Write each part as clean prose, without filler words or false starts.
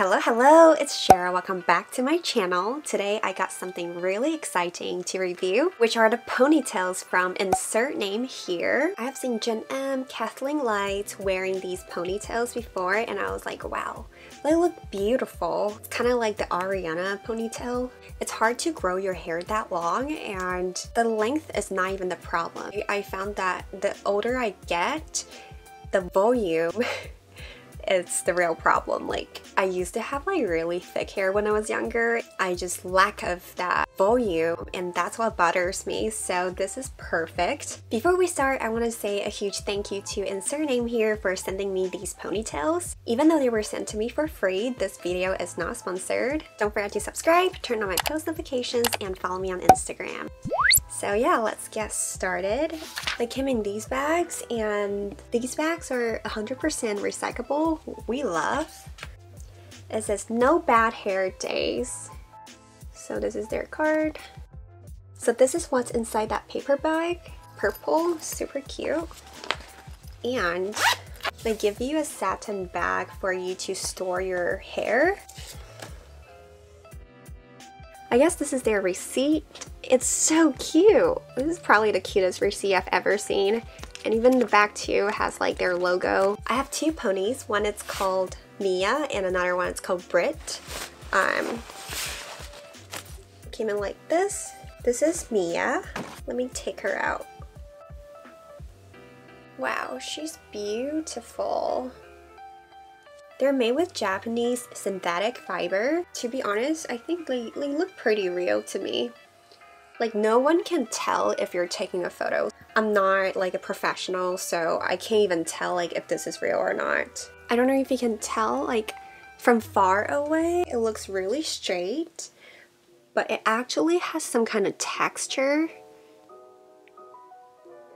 Hello, it's Cheryl. Welcome back to my channel. Today I got something really exciting to review, which are the ponytails from insert name here. I have seen Jenn Im, KathleenLights wearing these ponytails before and I was like, wow, they look beautiful. It's kind of like the Ariana ponytail. It's hard to grow your hair that long and the length is not even the problem. I found that the older I get, the volume it's the real problem. Like, I used to have like really thick hair when I was younger. I just lack of that volume and that's what bothers me. So this is perfect. Before we start, I want to say a huge thank you to insert name here for sending me these ponytails. Even though they were sent to me for free, this video is not sponsored. Don't forget to subscribe, turn on my post notifications, and follow me on Instagram. So yeah, let's get started. They came in these bags and these bags are 100% recyclable. We love. It says no bad hair days. So this is their card. So this is what's inside that paper bag. Purple, super cute. And they give you a satin bag for you to store your hair. I guess this is their receipt. It's so cute. This is probably the cutest receipt I've ever seen. And even the back too has like their logo. I have two ponies. One is called Mia and another one is called Brit. Came in like this. This is Mia. Let me take her out. Wow, she's beautiful. They're made with Japanese synthetic fiber. To be honest, I think they look pretty real to me. Like, no one can tell if you're taking a photo. I'm not like a professional, so I can't even tell like if this is real or not. I don't know if you can tell, like from far away, it looks really straight, but it actually has some kind of texture.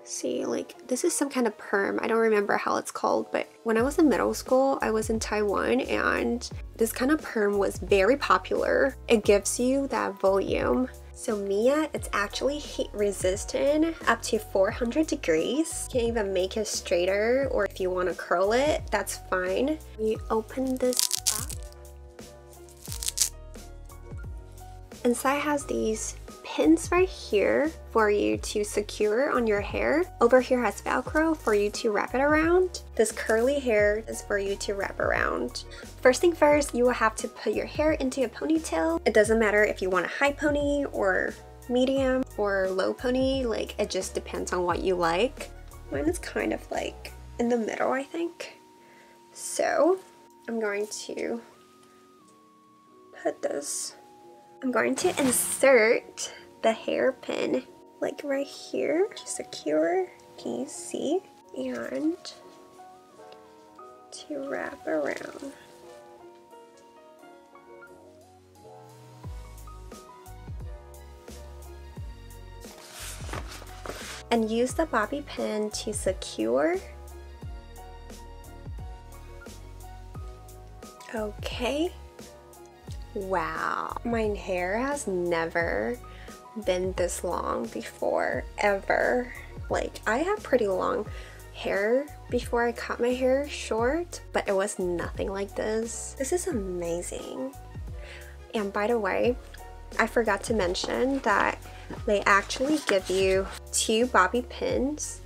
See, like this is some kind of perm. I don't remember how it's called, but when I was in middle school, I was in Taiwan and this kind of perm was very popular. It gives you that volume. So Mia, it's actually heat resistant up to 400 degrees. You can even make it straighter, or if you want to curl it, that's fine. You open this up. Inside has these pins right here for you to secure on your hair. Over here has Velcro for you to wrap it around. This curly hair is for you to wrap around. First thing first, you will have to put your hair into a ponytail. It doesn't matter if you want a high pony or medium or low pony, like it just depends on what you like. Mine is kind of like in the middle, I think. So I'm going to put this. I'm going to insert the hairpin like right here, secure, can you see? And to wrap around. And use the bobby pin to secure. Okay. Wow, my hair has never been this long before, ever. Like, I have pretty long hair before I cut my hair short, but it was nothing like this. This is amazing. And by the way, I forgot to mention that they actually give you 2 bobby pins,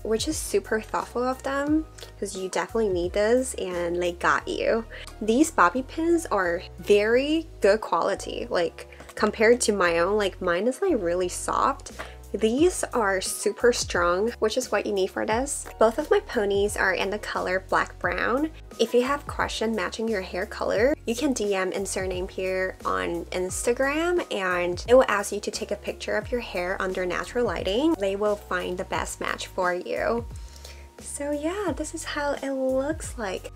which is super thoughtful of them because you definitely need this and they got you. These bobby pins are very good quality, like compared to my own, like mine is like really soft. These are super strong, which is what you need for this. Both of my ponies are in the color black brown. If you have question matching your hair color, you can DM insert name here on Instagram and it will ask you to take a picture of your hair under natural lighting. They will find the best match for you. So yeah, this is how it looks like.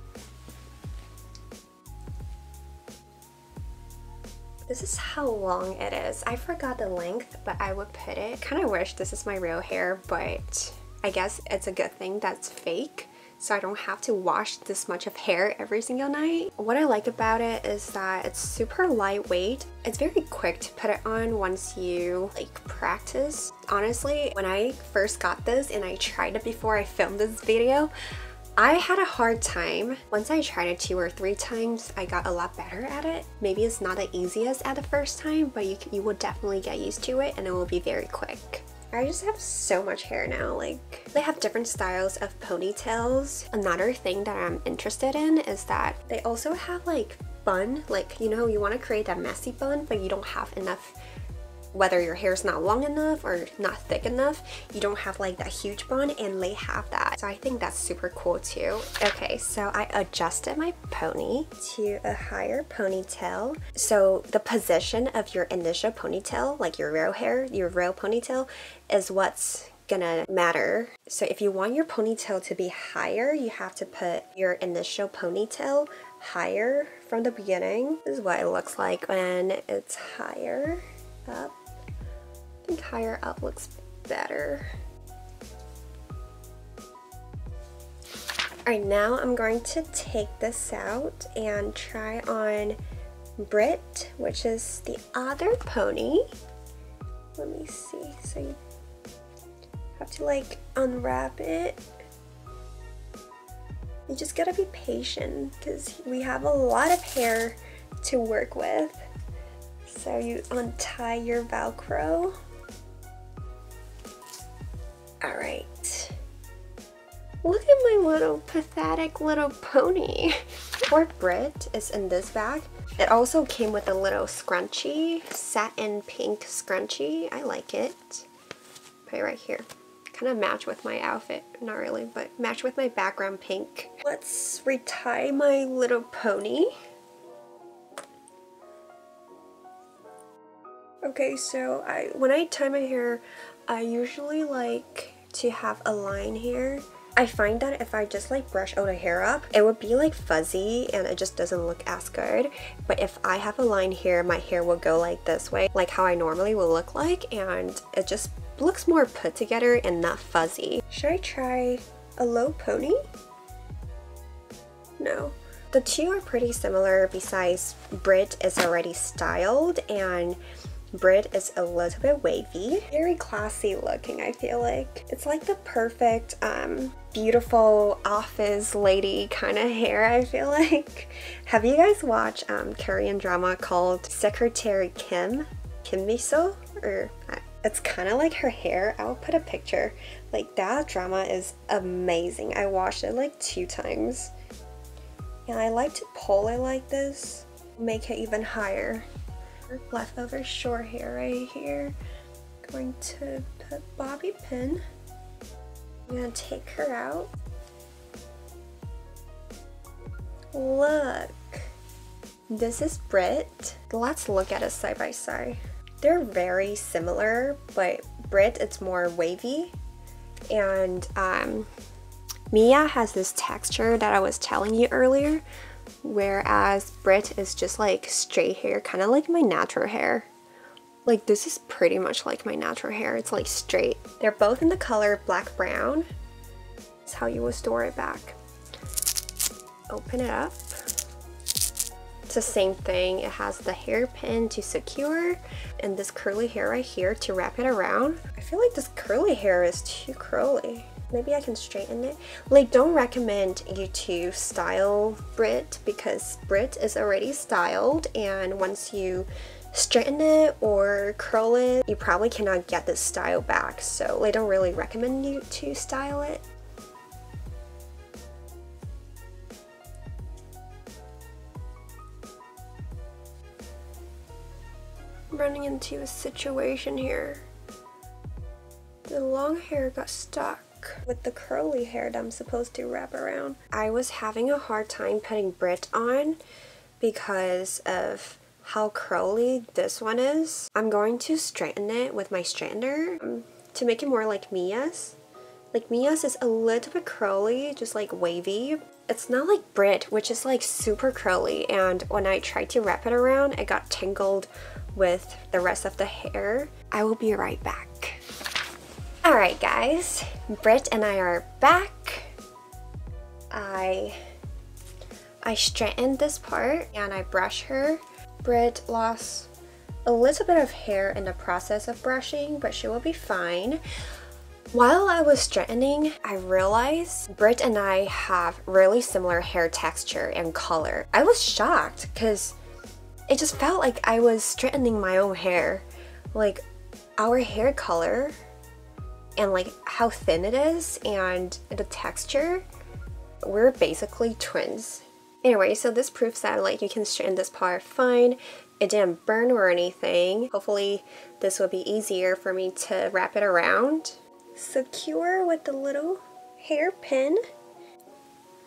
This is how long it is. I forgot the length, but I would put it. Kind of wish this is my real hair, but I guess it's a good thing that's fake, so I don't have to wash this much of hair every single night. What I like about it is that it's super lightweight. It's very quick to put it on once you like practice. Honestly, when I first got this and I tried it before I filmed this video, I had a hard time. Once I tried it 2 or 3 times, I got a lot better at it. Maybe it's not the easiest at the first time, but you will definitely get used to it and it will be very quick. I just have so much hair now. Like, they have different styles of ponytails. Another thing that I'm interested in is that they also have like bun, like, you know, you want to create that messy bun, but you don't have enough, whether your hair is not long enough or not thick enough, you don't have like that huge bun, and they have that. So I think that's super cool too. Okay, so I adjusted my pony to a higher ponytail. So the position of your initial ponytail, like your real hair, your real ponytail, is what's gonna matter. So if you want your ponytail to be higher, you have to put your initial ponytail higher from the beginning. This is what it looks like when it's higher up. I think higher up looks better. Alright, now I'm going to take this out and try on Brit, which is the other pony. Let me see. So you have to like unwrap it. You just gotta be patient because we have a lot of hair to work with. So you untie your Velcro. Alright. Look at my little pathetic little pony. Poor Brit is in this bag. It also came with a little scrunchie, satin pink scrunchie. I like it. Put it right here. Kind of match with my outfit. Not really, but match with my background pink. Let's retie my little pony. Okay, so when I tie my hair, I usually like to have a line here. I find that if I just like brush all the hair up, it would be like fuzzy and it just doesn't look as good. But if I have a line here, my hair will go like this way, like how I normally will look like, and it just looks more put together and not fuzzy. Should I try a low pony? No. The two are pretty similar, besides Brit is already styled and Brit is a little bit wavy. Very classy looking, I feel like. It's like the perfect, beautiful office lady kind of hair, I feel like. Have you guys watched Korean drama called Secretary Kim? Kim Miso? Or it's kind of like her hair. I'll put a picture. Like, that drama is amazing. I watched it like 2 times. And I like to pull it like this, make it even higher. Leftover short hair right here. Going to put bobby pin. I'm gonna take her out. Look, this is Brit. Let's look at it side by side. They're very similar, but Brit it's more wavy, and Mia has this texture that I was telling you earlier, whereas Brit is just like straight hair, kind of like my natural hair. Like, this is pretty much like my natural hair. It's like straight. They're both in the color black brown. That's how you will store it back. Open it up. It's the same thing. It has the hairpin to secure and this curly hair right here to wrap it around. I feel like this curly hair is too curly. Maybe I can straighten it. Like, don't recommend you to style Brit because Brit is already styled, and once you straighten it or curl it, you probably cannot get this style back. So I don't really recommend you to style it. I'm running into a situation here. The long hair got stuck with the curly hair that I'm supposed to wrap around. I was having a hard time putting Brit on because of how curly this one is. I'm going to straighten it with my straightener to make it more like Mia's. Like, Mia's is a little bit curly, just like wavy. It's not like Brit, which is like super curly, and when I tried to wrap it around, it got tangled with the rest of the hair. I will be right back. Alright guys, Brit and I are back. I straightened this part and I brush her. Brit lost a little bit of hair in the process of brushing, but she will be fine. While I was straightening, I realized Britt and I have really similar hair texture and color. I was shocked because it just felt like I was straightening my own hair. Like our hair color and like how thin it is and the texture, we're basically twins. Anyway, so this proves that like you can straighten this part fine. It didn't burn or anything. Hopefully this will be easier for me to wrap it around. Secure with the little hairpin.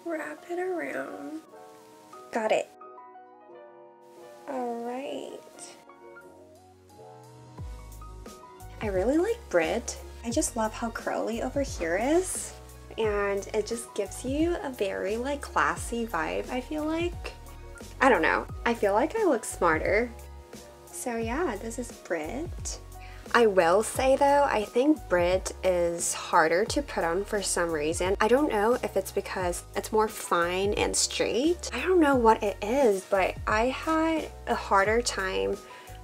Wrap it around. Got it. Alright. I really like Britt. I just love how curly over here is. And it just gives you a very like classy vibe, I feel like. I don't know. I feel like I look smarter. So yeah, this is Britt. I will say though, I think Britt is harder to put on for some reason. I don't know if it's because it's more fine and straight. I don't know what it is, but I had a harder time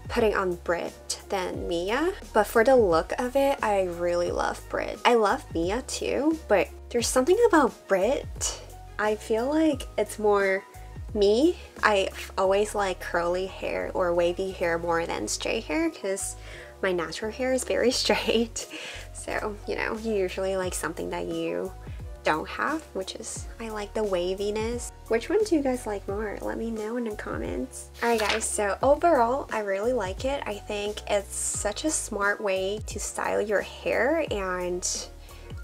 putting on Britt than Mia. But for the look of it, I really love Britt. I love Mia too, but there's something about Britt. I feel like it's more me. I always like curly hair or wavy hair more than straight hair because my natural hair is very straight. So, you know, you usually like something that you don't have, which is, I like the waviness. Which one do you guys like more? Let me know in the comments. Alright guys, so overall, I really like it. I think it's such a smart way to style your hair and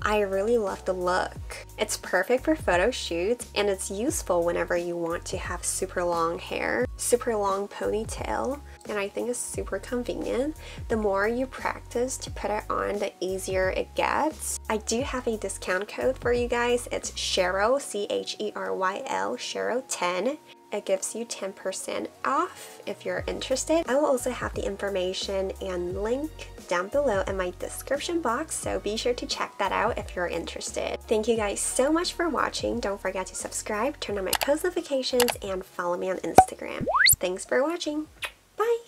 I really love the look. It's perfect for photo shoots and it's useful whenever you want to have super long hair, super long ponytail, and I think it's super convenient. The more you practice to put it on, the easier it gets. I do have a discount code for you guys. It's Cheryl, C-H-E-R-Y-L, Cheryl 10. It gives you 10% off if you're interested. I will also have the information and link down below in my description box, so be sure to check that out if you're interested. Thank you guys so much for watching. Don't forget to subscribe, turn on my post notifications, and follow me on Instagram. Thanks for watching. Bye!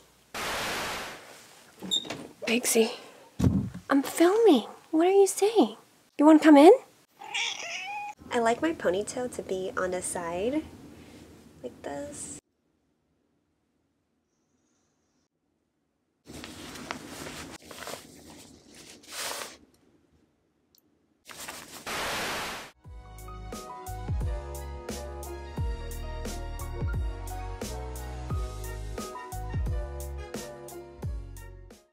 Pixie, I'm filming. What are you saying? You want to come in? I like my ponytail to be on the side like this.